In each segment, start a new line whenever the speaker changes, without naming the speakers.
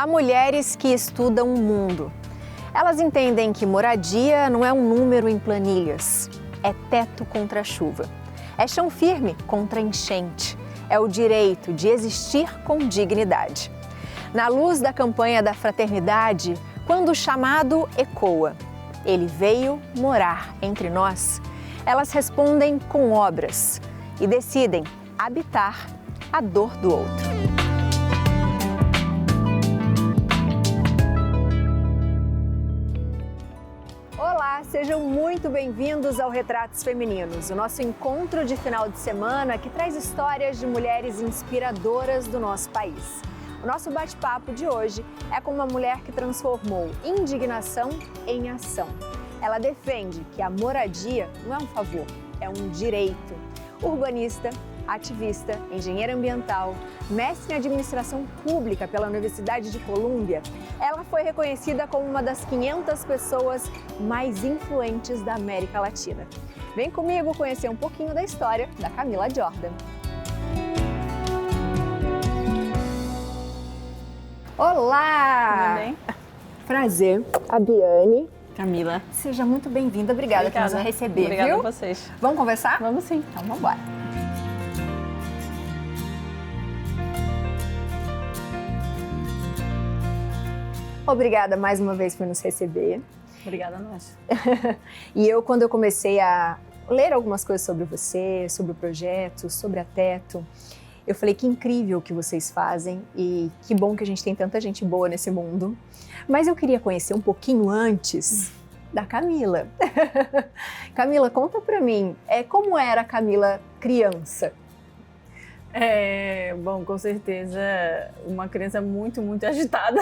Há mulheres que estudam o mundo. Elas entendem que moradia não é um número em planilhas, é teto contra a chuva. É chão firme contra a enchente. É o direito de existir com dignidade. Na luz da campanha da fraternidade, quando o chamado ecoa, ele veio morar entre nós, elas respondem com obras e decidem habitar a dor do outro. Olá, sejam muito bem-vindos ao Retratos Femininos, o nosso encontro de final de semana que traz histórias de mulheres inspiradoras do nosso país. O nosso bate-papo de hoje é com uma mulher que transformou indignação em ação. Ela defende que a moradia não é um favor, é um direito. Urbanista, ativista, engenheira ambiental, mestre em administração pública pela Universidade de Colômbia, ela foi reconhecida como uma das 500 pessoas mais influentes da América Latina. Vem comigo conhecer um pouquinho da história da Camila Jordan. Olá!
Tudo bem?
Prazer, Abiane.
Camila.
Seja muito bem-vinda, obrigada por nos receber,
Obrigada
viu?
a vocês.
Vamos conversar?
Vamos sim.
Então vamos embora. Obrigada mais uma vez por nos receber.
Obrigada a nós.
E quando eu comecei a ler algumas coisas sobre você, sobre o projeto, sobre a Teto, eu falei que incrível o que vocês fazem e que bom que a gente tem tanta gente boa nesse mundo. Mas eu queria conhecer um pouquinho antes da Camila. Camila, conta pra mim, como era a Camila criança?
Bom, com certeza, uma criança muito, muito agitada.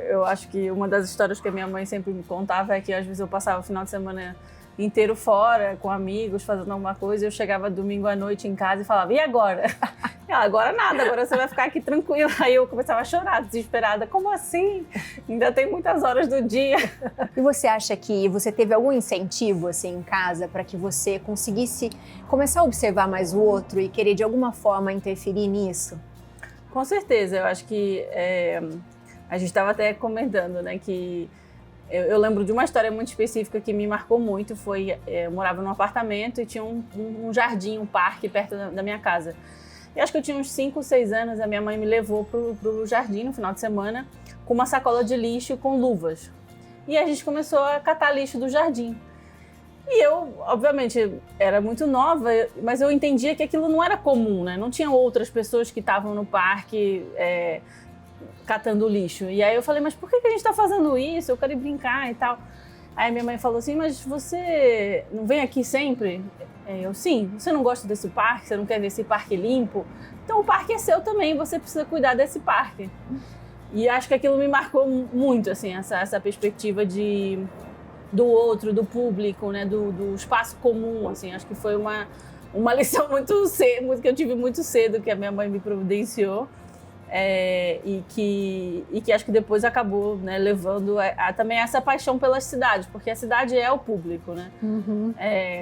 Eu acho que uma das histórias que a minha mãe sempre me contava é que às vezes eu passava o final de semana inteiro fora, com amigos, fazendo alguma coisa, e eu chegava domingo à noite em casa e falava, e agora? Agora nada, agora você vai ficar aqui tranquila. Aí eu começava a chorar, desesperada. Como assim? Ainda tem muitas horas do dia.
E você acha que você teve algum incentivo assim em casa para que você conseguisse começar a observar mais o outro e querer de alguma forma interferir nisso?
Com certeza, eu acho que a gente estava até comentando, né, que eu lembro de uma história muito específica que me marcou muito. Eu morava num apartamento e tinha um jardim, um parque perto da minha casa. E acho que eu tinha uns 5, 6 anos, a minha mãe me levou pro jardim no final de semana com uma sacola de lixo com luvas. E a gente começou a catar lixo do jardim. E eu, obviamente, era muito nova, mas eu entendia que aquilo não era comum, né? Não tinha outras pessoas que estavam no parque catando lixo. E aí eu falei, mas por que a gente está fazendo isso? Eu quero ir brincar e tal. Aí minha mãe falou assim, mas você não vem aqui sempre? Eu, sim. Você não gosta desse parque? Você não quer ver esse parque limpo? Então o parque é seu também, você precisa cuidar desse parque. E acho que aquilo me marcou muito, assim, essa perspectiva do outro, do público, né, do espaço comum, assim. Acho que foi uma lição muito cedo, que eu tive muito cedo, que a minha mãe me providenciou. E que acho que depois acabou, né, levando também essa paixão pelas cidades, porque a cidade é o público, né? Uhum.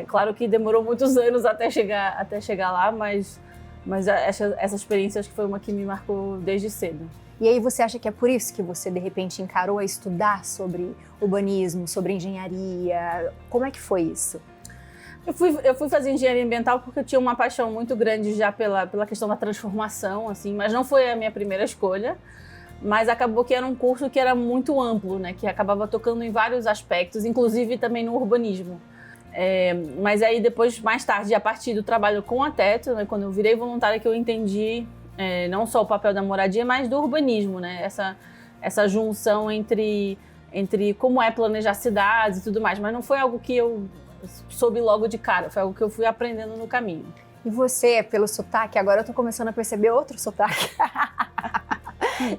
Claro que demorou muitos anos até chegar lá, mas essa experiência acho que foi uma que me marcou desde cedo.
E aí você acha que é por isso que você, de repente, encarou a estudar sobre urbanismo, sobre engenharia? Como é que foi isso?
Eu fui fazer engenharia ambiental porque eu tinha uma paixão muito grande já pela questão da transformação, assim, mas não foi a minha primeira escolha. Mas acabou que era um curso que era muito amplo, né, que acabava tocando em vários aspectos, inclusive também no urbanismo. Mas aí depois, mais tarde, a partir do trabalho com a Teto, né, quando eu virei voluntária, que eu entendi não só o papel da moradia, mas do urbanismo, né, essa junção entre como é planejar cidades e tudo mais. Mas não foi algo que eu soube logo de cara, foi algo que eu fui aprendendo no caminho.
E você, pelo sotaque, agora eu tô começando a perceber outro sotaque.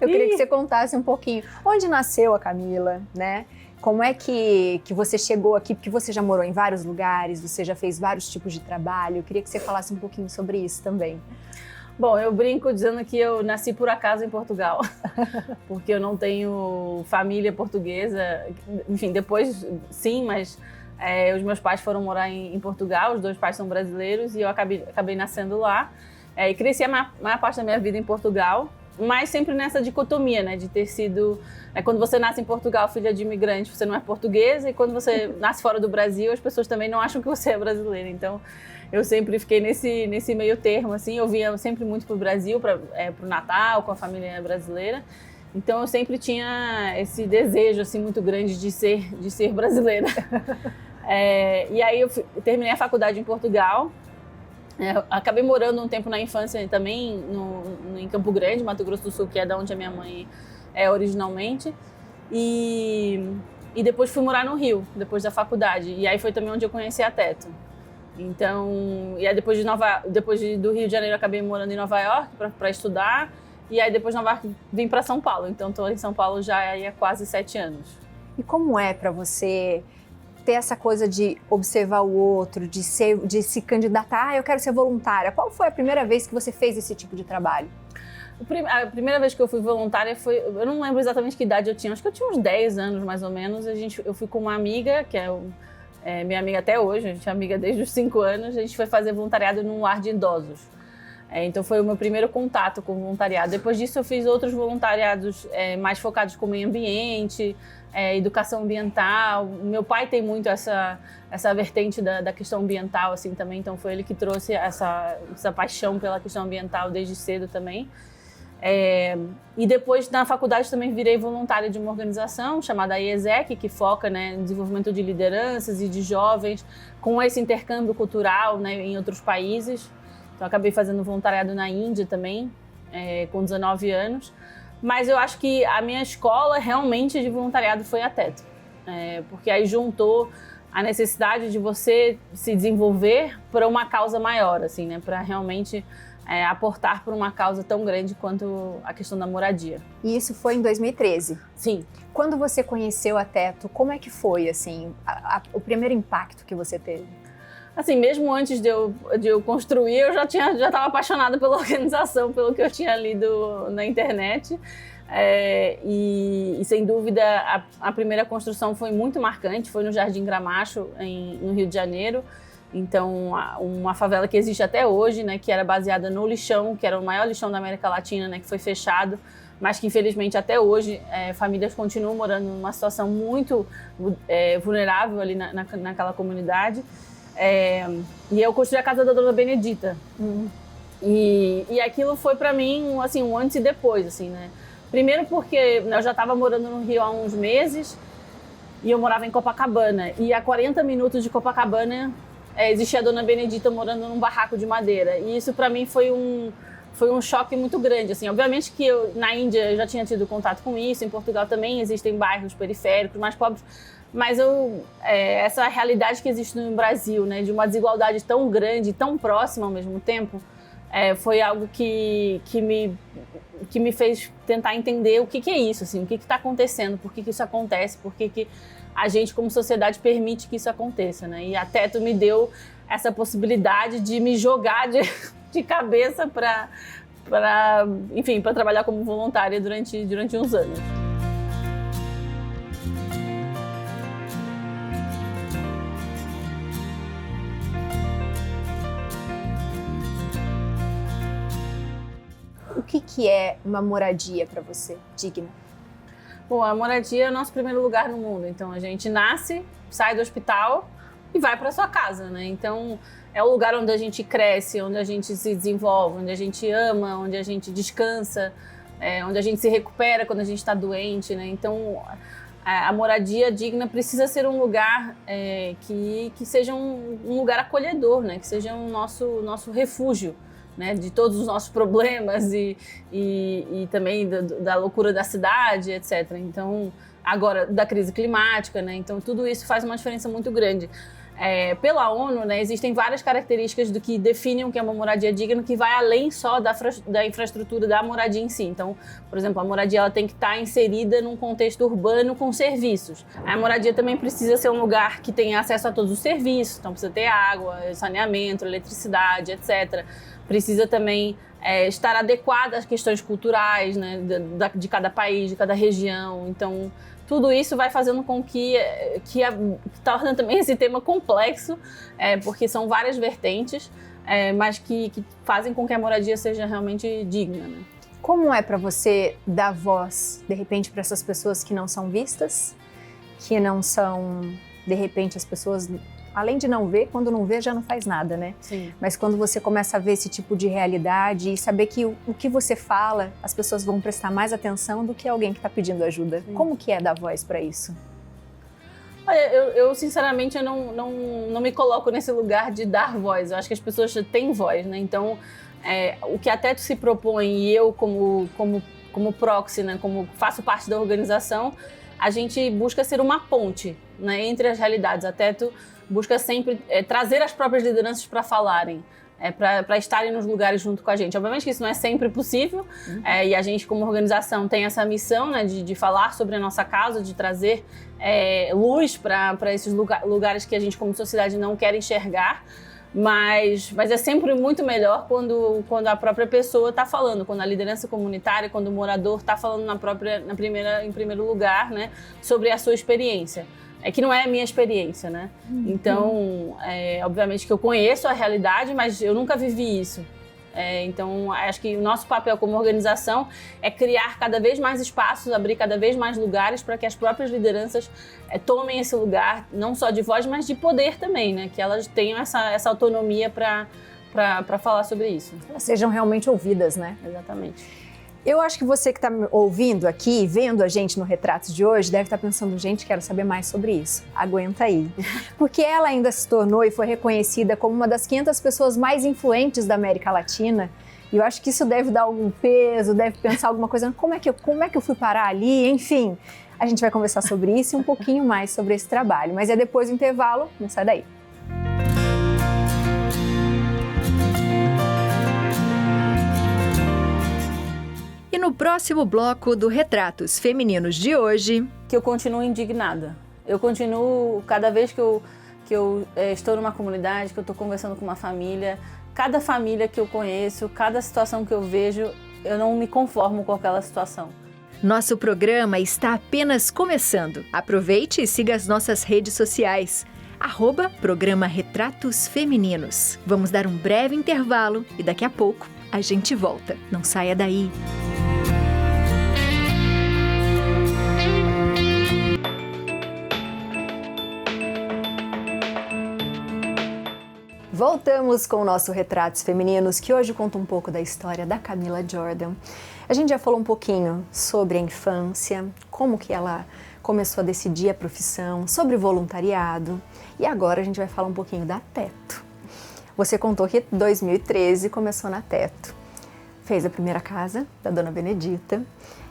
Eu queria que você contasse um pouquinho onde nasceu a Camila, né? Como é que você chegou aqui, porque você já morou em vários lugares, você já fez vários tipos de trabalho. Eu queria que você falasse um pouquinho sobre isso também.
Bom, eu brinco dizendo que eu nasci por acaso em Portugal, porque eu não tenho família portuguesa. Enfim, depois sim, mas os meus pais foram morar em Portugal, os 2 pais são brasileiros e eu acabei nascendo lá. E cresci a maior parte da minha vida em Portugal. mas sempre nessa dicotomia, né, de ter sido... quando você nasce em Portugal, filha de imigrante, você não é portuguesa, e quando você nasce fora do Brasil, as pessoas também não acham que você é brasileira. Então, eu sempre fiquei nesse meio termo, assim. Eu vinha sempre muito pro Brasil, pro Natal, com a família brasileira. Então, eu sempre tinha esse desejo, assim, muito grande de ser brasileira. E aí, eu terminei a faculdade em Portugal. Acabei morando um tempo na infância também em Campo Grande, Mato Grosso do Sul, que é da onde a minha mãe é originalmente. E depois fui morar no Rio, depois da faculdade. E aí foi também onde eu conheci a Teto. Então, e aí depois do Rio de Janeiro, eu acabei morando em Nova York para estudar. E aí depois de Nova York vim para São Paulo. Então, estou em São Paulo já há quase 7 anos.
E como é para você ter essa coisa de observar o outro, de se candidatar? Eu quero ser voluntária. Qual foi a primeira vez que você fez esse tipo de trabalho?
A primeira vez que eu fui voluntária foi... Eu não lembro exatamente que idade eu tinha. Acho que eu tinha uns 10 anos, mais ou menos. Eu fui com uma amiga, que é minha amiga até hoje. A gente é amiga desde os 5 anos. A gente foi fazer voluntariado num lar de idosos. Então foi o meu primeiro contato com o voluntariado. Depois disso eu fiz outros voluntariados mais focados com o meio ambiente, educação ambiental. Meu pai tem muito essa vertente da questão ambiental assim também, então foi ele que trouxe essa paixão pela questão ambiental desde cedo também. E depois na faculdade também virei voluntária de uma organização chamada IESEC, que foca, né, no desenvolvimento de lideranças e de jovens com esse intercâmbio cultural, né, em outros países. Então, acabei fazendo voluntariado na Índia também, com 19 anos. Mas eu acho que a minha escola realmente de voluntariado foi a Teto. Porque aí juntou a necessidade de você se desenvolver para uma causa maior, assim, né? Para realmente aportar para uma causa tão grande quanto a questão da moradia.
E isso foi em 2013?
Sim.
Quando você conheceu a Teto, como é que foi, assim, o primeiro impacto que você teve?
Assim, mesmo antes de eu construir, eu já estava apaixonada pela organização, pelo que eu tinha lido na internet. E sem dúvida, a primeira construção foi muito marcante, foi no Jardim Gramacho, no Rio de Janeiro. Então, uma favela que existe até hoje, né, que era baseada no lixão, que era o maior lixão da América Latina, né, que foi fechado, mas que infelizmente até hoje famílias continuam morando numa situação muito vulnerável ali naquela comunidade. E eu construí a casa da Dona Benedita. E aquilo foi para mim assim, um antes e depois, assim, né? Primeiro porque eu já estava morando no Rio há uns meses e eu morava em Copacabana. E a 40 minutos de Copacabana existia a Dona Benedita morando num barraco de madeira. E isso para mim foi um choque muito grande, assim. Obviamente que na Índia eu já tinha tido contato com isso, em Portugal também existem bairros periféricos mais pobres, mas essa realidade que existe no Brasil, né, de uma desigualdade tão grande, tão próxima ao mesmo tempo, foi algo que me fez tentar entender o que é isso, assim, o que está acontecendo, por que isso acontece, por que a gente como sociedade permite que isso aconteça, né? E a Teto me deu essa possibilidade de me jogar de cabeça para trabalhar como voluntária durante uns anos.
O que é uma moradia para você, digna?
Bom, a moradia é o nosso primeiro lugar no mundo. Então, a gente nasce, sai do hospital e vai para sua casa, né? Então, é o lugar onde a gente cresce, onde a gente se desenvolve, onde a gente ama, onde a gente descansa, onde a gente se recupera quando a gente está doente, né? Então, a moradia digna precisa ser um lugar que seja um lugar acolhedor, né? Que seja o nosso refúgio, né, de todos os nossos problemas e também da loucura da cidade, etc. Então, agora, da crise climática, né? Então, tudo isso faz uma diferença muito grande. Pela ONU, né, existem várias características do que definem o que é uma moradia digna, que vai além só da infraestrutura da moradia em si. Então, por exemplo, a moradia ela tem que estar inserida num contexto urbano com serviços. A moradia também precisa ser um lugar que tenha acesso a todos os serviços, então precisa ter água, saneamento, eletricidade, etc. Precisa também estar adequada às questões culturais, né, de cada país, de cada região. Então, tudo isso vai fazendo com que torna também esse tema complexo, porque são várias vertentes, mas que fazem com que a moradia seja realmente digna, né?
Como é para você dar voz, de repente, para essas pessoas que não são vistas, que não são, de repente, as pessoas, além de não ver, quando não vê já não faz nada, né?
Sim.
Mas quando você começa a ver esse tipo de realidade e saber que o que você fala, as pessoas vão prestar mais atenção do que alguém que está pedindo ajuda.
Sim.
Como que é dar voz para isso?
Olha, eu sinceramente eu não me coloco nesse lugar de dar voz. Eu acho que as pessoas têm voz, né? Então, o que a Teto se propõe e eu como proxy, né, como faço parte da organização, a gente busca ser uma ponte, né, entre as realidades. A Teto busca sempre trazer as próprias lideranças para falarem, para estarem nos lugares junto com a gente. Obviamente que isso não é sempre possível, e a gente como organização tem essa missão, né, de falar sobre a nossa causa, de trazer luz para esses lugares que a gente como sociedade não quer enxergar, mas é sempre muito melhor quando a própria pessoa está falando, quando a liderança comunitária, quando o morador está falando em primeiro lugar, né, sobre a sua experiência. Que não é a minha experiência, né? Então, obviamente que eu conheço a realidade, mas eu nunca vivi isso. Então, acho que o nosso papel como organização é criar cada vez mais espaços, abrir cada vez mais lugares para que as próprias lideranças tomem esse lugar, não só de voz, mas de poder também, né? Que elas tenham essa autonomia para falar sobre isso.
Elas sejam realmente ouvidas, né?
Exatamente.
Eu acho que você que está me ouvindo aqui, vendo a gente no Retratos de hoje, deve estar pensando, gente, quero saber mais sobre isso. Aguenta aí. Porque ela ainda se tornou e foi reconhecida como uma das 500 pessoas mais influentes da América Latina. E eu acho que isso deve dar algum peso, deve pensar alguma coisa, como é que eu fui parar ali? Enfim, a gente vai conversar sobre isso e um pouquinho mais sobre esse trabalho. Mas depois do intervalo, não sai daí. E no próximo bloco do Retratos Femininos de hoje...
Que eu continuo indignada. Eu continuo, cada vez que eu estou numa comunidade, que eu estou conversando com uma família, cada família que eu conheço, cada situação que eu vejo, eu não me conformo com aquela situação.
Nosso programa está apenas começando. Aproveite e siga as nossas redes sociais. @programa Retratos Femininos. Vamos dar um breve intervalo e daqui a pouco a gente volta. Não saia daí. Voltamos com o nosso Retratos Femininos, que hoje conta um pouco da história da Camila Jordan. A gente já falou um pouquinho sobre a infância, como que ela começou a decidir a profissão, sobre voluntariado, e agora a gente vai falar um pouquinho da Teto. Você contou que em 2013 começou na Teto, fez a primeira casa da Dona Benedita.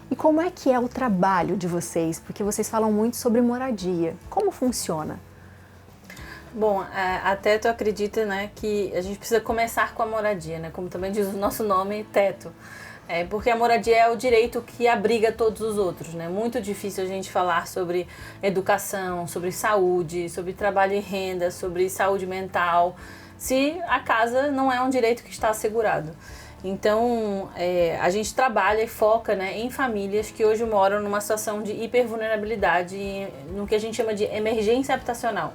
E como é que é o trabalho de vocês? Porque vocês falam muito sobre moradia. Como funciona?
Bom, a Teto acredita, né, que a gente precisa começar com a moradia, né, como também diz o nosso nome, Teto. Porque a moradia é o direito que abriga todos os outros, né? Muito difícil a gente falar sobre educação, sobre saúde, sobre trabalho e renda, sobre saúde mental, se a casa não é um direito que está assegurado. Então, a gente trabalha e foca, né, em famílias que hoje moram numa situação de hipervulnerabilidade, no que a gente chama de emergência habitacional.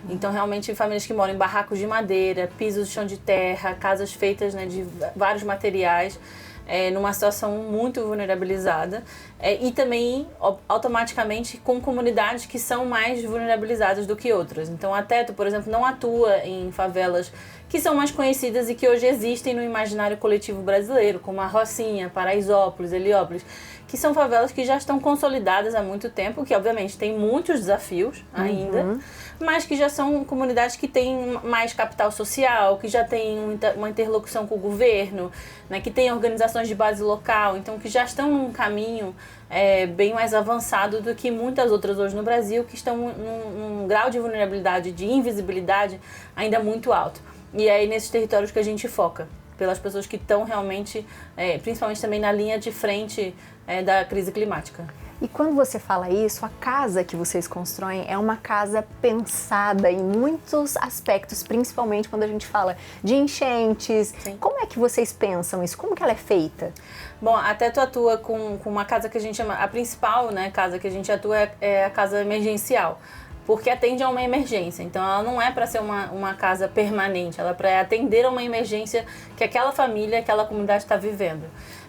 Então, realmente, famílias que moram em barracos de madeira, pisos de chão de terra, casas feitas, né, de vários materiais, numa situação muito vulnerabilizada, e também automaticamente com comunidades que são mais vulnerabilizadas do que outras. Então a Teto, por exemplo, não atua em favelas que são mais conhecidas e que hoje existem no imaginário coletivo brasileiro, como a Rocinha, Paraisópolis, Heliópolis, que são favelas que já estão consolidadas há muito tempo, que obviamente tem muitos desafios ainda, mas que já são comunidades que têm mais capital social, que já têm uma interlocução com o governo, né, que têm organizações de base local, então que já estão num caminho bem mais avançado do que muitas outras hoje no Brasil, que estão num grau de vulnerabilidade, de invisibilidade ainda muito alto. E é aí nesses territórios que a gente foca, pelas pessoas que estão realmente, principalmente também na linha de frente da crise climática.
E quando você fala isso, a casa que vocês constroem é uma casa pensada em muitos aspectos, principalmente quando a gente fala de enchentes. Sim. Como é que vocês pensam isso? Como que ela é feita?
Bom, a Teto atua com uma casa que a gente chama, a principal, né, casa que a gente atua é a casa emergencial, porque atende a uma emergência. Então ela não é para ser uma casa permanente, ela é para atender a uma emergência que aquela família, aquela comunidade está vivendo.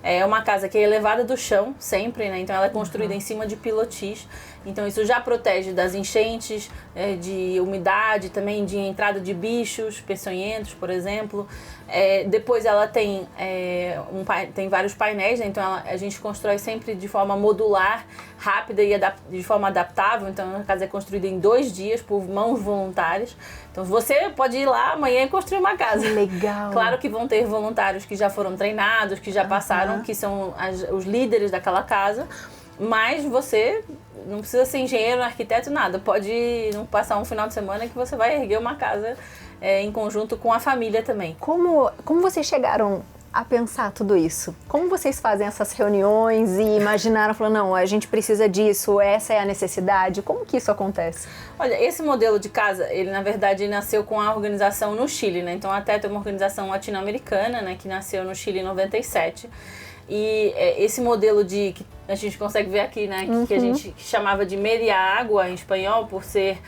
É uma casa que é elevada do chão, sempre, né? Então ela é construída em cima de pilotis. Então isso já protege das enchentes, de umidade, também de entrada de bichos peçonhentos, por exemplo. Depois ela tem, tem vários painéis, né? Então a gente constrói sempre de forma modular, rápida e de forma adaptável. Então a casa é construída em 2 dias por mãos voluntárias. Então você pode ir lá amanhã e construir uma casa.
Legal.
Claro que vão ter voluntários que já foram treinados, que já passaram, que são os líderes daquela casa. Mas você não precisa ser engenheiro, arquiteto, nada. Pode não passar um final de semana que você vai erguer uma casa em conjunto com a família também.
Como vocês chegaram a pensar tudo isso? Como vocês fazem essas reuniões e imaginaram, falando, não, a gente precisa disso, essa é a necessidade? Como que isso acontece?
Olha, esse modelo de casa, ele na verdade nasceu com a organização no Chile, né? Então a TETO é uma organização latino-americana, né, que nasceu no Chile em 97. E esse modelo que a gente consegue ver aqui, né, que a gente chamava de media água em espanhol, por ser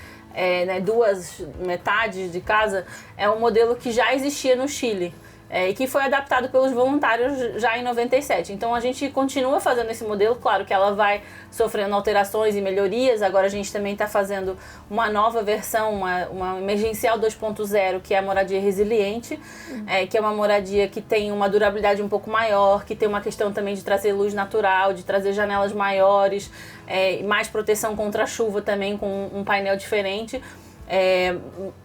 2 metades de casa, é um modelo que já existia no Chile. E que foi adaptado pelos voluntários já em 97. Então a gente continua fazendo esse modelo, claro que ela vai sofrendo alterações e melhorias. Agora a gente também está fazendo uma nova versão, uma emergencial 2.0, que é a moradia resiliente, que é uma moradia que tem uma durabilidade um pouco maior, que tem uma questão também de trazer luz natural, de trazer janelas maiores, mais proteção contra a chuva também, com um painel diferente.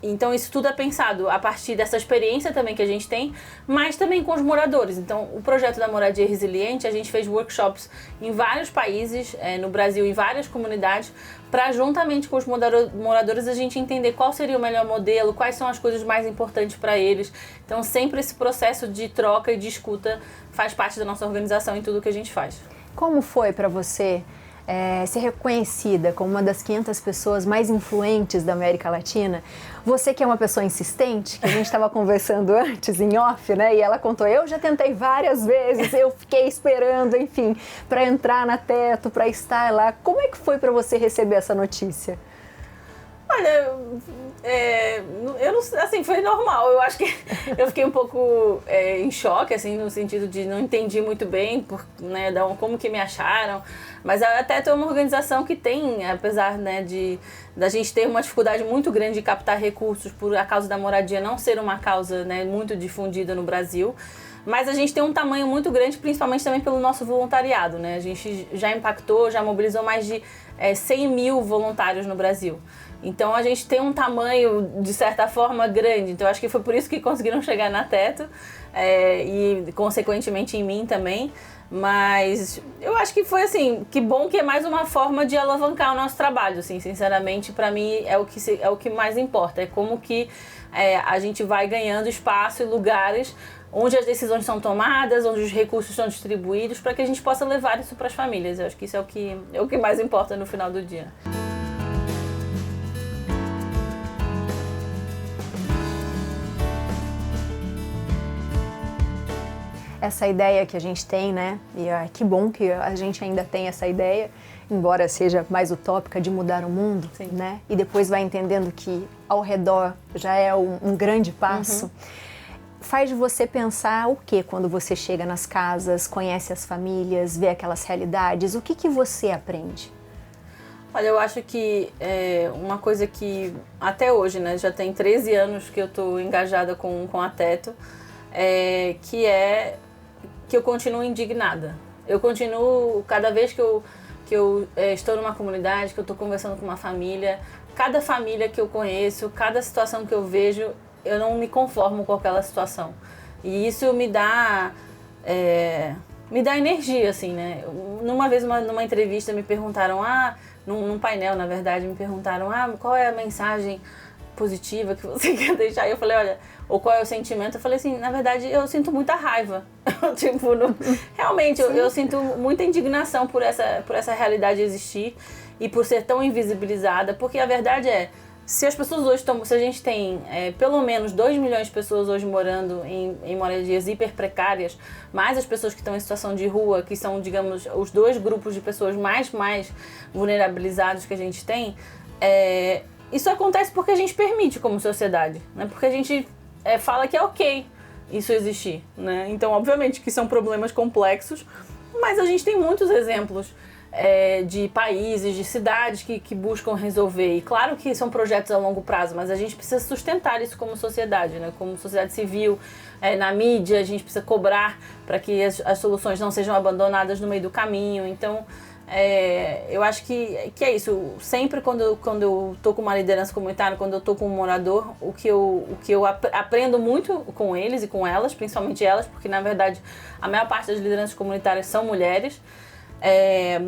Então isso tudo é pensado a partir dessa experiência também que a gente tem, mas também com os moradores. Então o projeto da moradia resiliente, a gente fez workshops em vários países, no Brasil, em várias comunidades, para juntamente com os moradores a gente entender qual seria o melhor modelo, quais são as coisas mais importantes para eles. Então sempre esse processo de troca e de escuta faz parte da nossa organização em tudo que a gente faz.
Como foi para você ser reconhecida como uma das 500 pessoas mais influentes da América Latina? Você que é uma pessoa insistente, que a gente estava conversando antes, em off, né? E ela contou, eu já tentei várias vezes, eu fiquei esperando, enfim, para entrar na TETO, para estar lá. Como é que foi para você receber essa notícia?
Olha, eu não, assim, foi normal. Eu acho que eu fiquei um pouco em choque, assim, no sentido de não entendi muito bem como que me acharam. Mas a TETO é uma organização que tem, apesar, né, da gente ter uma dificuldade muito grande de captar recursos por a causa da moradia não ser uma causa, né, muito difundida no Brasil, mas a gente tem um tamanho muito grande, principalmente também pelo nosso voluntariado, né? A gente já impactou, já mobilizou mais de 100 mil voluntários no Brasil. Então a gente tem um tamanho, de certa forma, grande. Então acho que foi por isso que conseguiram chegar na TETO e, consequentemente, em mim também. Mas eu acho que foi assim, que bom que é mais uma forma de alavancar o nosso trabalho, assim, sinceramente, para mim é o que mais importa, é como que a gente vai ganhando espaço e lugares onde as decisões são tomadas, onde os recursos são distribuídos, para que a gente possa levar isso para as famílias. Eu acho que isso é o que mais importa no final do dia.
Essa ideia que a gente tem, né? E que bom que a gente ainda tem essa ideia, embora seja mais utópica, de mudar o mundo,
Sim.
né? E depois vai entendendo que ao redor já é um grande passo. Faz de você pensar o que quando você chega nas casas, conhece as famílias, vê aquelas realidades? O que você aprende?
Olha, eu acho que uma coisa que até hoje, né, já tem 13 anos que eu estou engajada com a TETO, que eu continuo indignada. Eu continuo, cada vez que eu estou numa comunidade, que eu estou conversando com uma família, cada família que eu conheço, cada situação que eu vejo, eu não me conformo com aquela situação. E isso me dá energia, assim, né? Uma vez, numa entrevista, me perguntaram, num painel, na verdade, me perguntaram, qual é a mensagem positiva que você quer deixar? E eu falei, olha, ou qual é o sentimento? Eu falei assim, na verdade, eu sinto muita raiva. Realmente, eu sinto muita indignação por essa realidade existir e por ser tão invisibilizada, porque a verdade se as pessoas hoje se a gente tem pelo menos 2 milhões de pessoas hoje morando em moradias hiper precárias, mais as pessoas que estão em situação de rua, que são, digamos, os 2 grupos de pessoas mais vulnerabilizados que a gente tem, isso acontece porque a gente permite como sociedade, né? Porque a gente fala que é ok, isso existir, né? Então, obviamente que são problemas complexos, mas a gente tem muitos exemplos de países, de cidades que buscam resolver. E claro que são projetos a longo prazo, mas a gente precisa sustentar isso como sociedade, né? Como sociedade civil, na mídia, a gente precisa cobrar para que as soluções não sejam abandonadas no meio do caminho. Então, eu acho que é isso. Sempre quando eu tô com uma liderança comunitária, quando eu tô com um morador, o que eu aprendo muito com eles e com elas, principalmente elas, porque na verdade a maior parte das lideranças comunitárias são mulheres, é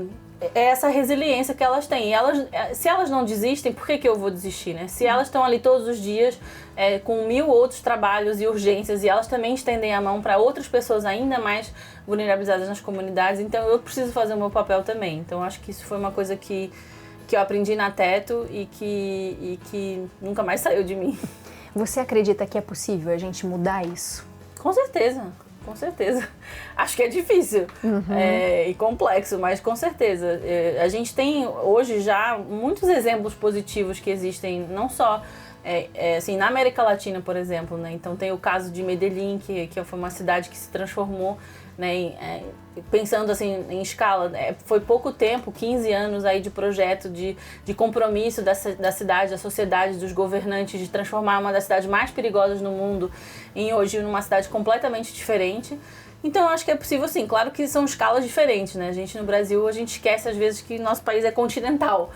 essa resiliência que elas têm. E se elas não desistem, por que eu vou desistir, né? Se elas estão ali todos os dias com 1000 outros trabalhos e urgências, e elas também estendem a mão para outras pessoas ainda mais vulnerabilizadas nas comunidades, então eu preciso fazer o meu papel também. Então acho que isso foi uma coisa que eu aprendi na Teto e que nunca mais saiu de mim.
Você acredita que é possível a gente mudar isso?
Com certeza. Com certeza. Acho que é difícil e complexo, mas com certeza. A gente tem hoje já muitos exemplos positivos que existem, não só assim, na América Latina, por exemplo, né? Então tem o caso de Medellín, que foi uma cidade que se transformou, né, pensando assim em escala, foi pouco tempo, 15 anos aí de projeto, de compromisso da cidade, da sociedade, dos governantes, de transformar uma das cidades mais perigosas no mundo em hoje numa cidade completamente diferente. Então eu acho que é possível sim, claro que são escalas diferentes, né? A gente no Brasil, a gente esquece às vezes que nosso país é continental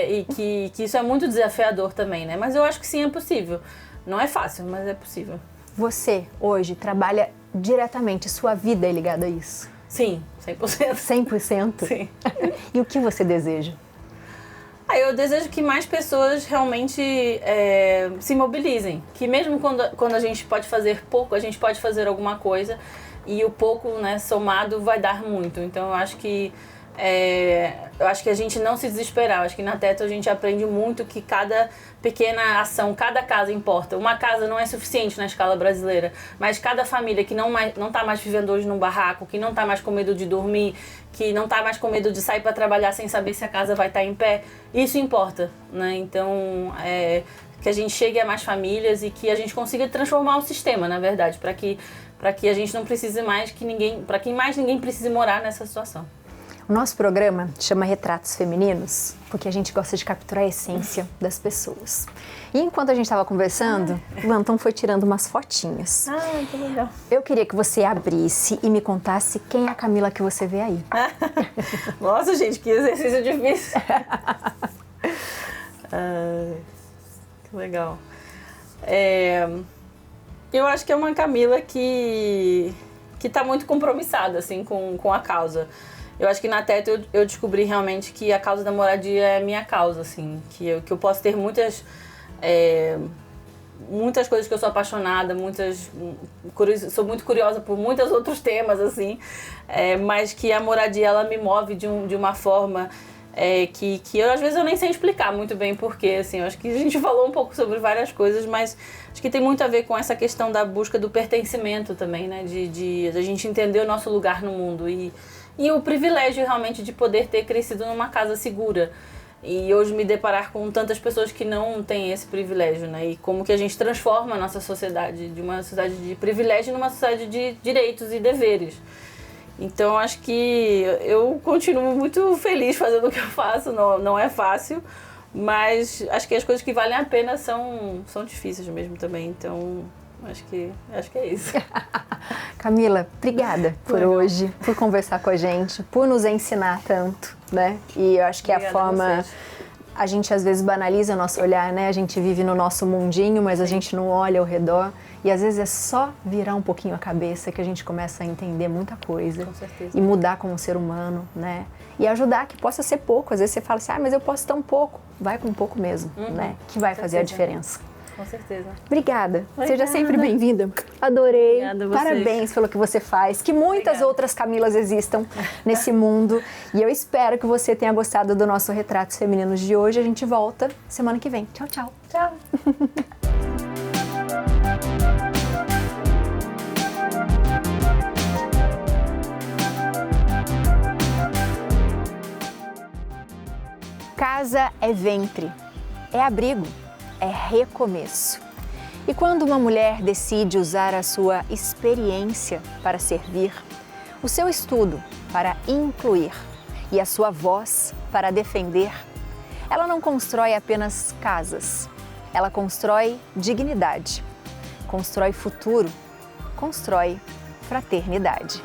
e que isso é muito desafiador também, né? Mas eu acho que sim, é possível. Não é fácil, mas é possível.
Você hoje trabalha diretamente, sua vida é ligada a isso?
Sim, 100%.
100%?
Sim.
E o que você deseja?
Eu desejo que mais pessoas realmente se mobilizem. Que mesmo quando a gente pode fazer pouco, a gente pode fazer alguma coisa. E o pouco, né, somado vai dar muito. Então eu acho que a gente não se desesperar. Eu acho que na Teto a gente aprende muito que cada pequena ação, cada casa importa. Uma casa não é suficiente na escala brasileira, mas cada família que não está mais vivendo hoje num barraco, que não está mais com medo de dormir, que não está mais com medo de sair para trabalhar sem saber se a casa vai estar em pé, isso importa, né? Então, que a gente chegue a mais famílias e que a gente consiga transformar o sistema, na verdade, para que a gente não precise mais para que mais ninguém precise morar nessa situação.
O nosso programa chama Retratos Femininos porque a gente gosta de capturar a essência das pessoas. E enquanto a gente estava conversando, o Antônio foi tirando umas fotinhas.
Que legal.
Eu queria que você abrisse e me contasse quem é a Camila que você vê aí.
Nossa, gente, que exercício difícil. Que legal. Eu acho que é uma Camila que está muito compromissada assim, com a causa. Eu acho que na Teto eu descobri realmente que a causa da moradia é a minha causa, assim, que eu posso ter muitas coisas que eu sou apaixonada, sou muito curiosa por muitos outros temas, assim, mas que a moradia ela me move de uma forma que às vezes eu nem sei explicar muito bem porquê, assim. Eu acho que a gente falou um pouco sobre várias coisas, mas acho que tem muito a ver com essa questão da busca do pertencimento também, né, de a gente entender o nosso lugar no mundo e o privilégio realmente de poder ter crescido numa casa segura. E hoje me deparar com tantas pessoas que não têm esse privilégio, né? E como que a gente transforma a nossa sociedade de uma sociedade de privilégio numa sociedade de direitos e deveres. Então acho que eu continuo muito feliz fazendo o que eu faço, não é fácil, mas acho que as coisas que valem a pena são difíceis mesmo também, então acho que é isso.
Camila, obrigada por hoje, por conversar com a gente, por nos ensinar tanto, né? E eu acho que obrigada a forma... A gente às vezes banaliza o nosso olhar, né? A gente vive no nosso mundinho, mas a gente não olha ao redor. E às vezes é só virar um pouquinho a cabeça que a gente começa a entender muita coisa.
Com certeza.
E mudar como ser humano, né? E ajudar, que possa ser pouco. Às vezes você fala assim, mas eu posso tão pouco. Vai com pouco mesmo, né? Que vai fazer a diferença.
Com certeza.
Obrigada. Seja sempre bem-vinda. Adorei.
Obrigada a vocês.
Parabéns pelo que você faz. Que muitas outras Camilas existam nesse mundo. E eu espero que você tenha gostado do nosso Retratos Femininos de hoje. A gente volta semana que vem. Tchau, tchau.
Tchau.
Casa é ventre, é abrigo, é recomeço. E quando uma mulher decide usar a sua experiência para servir, o seu estudo para incluir e a sua voz para defender, ela não constrói apenas casas, ela constrói dignidade, constrói futuro, constrói fraternidade.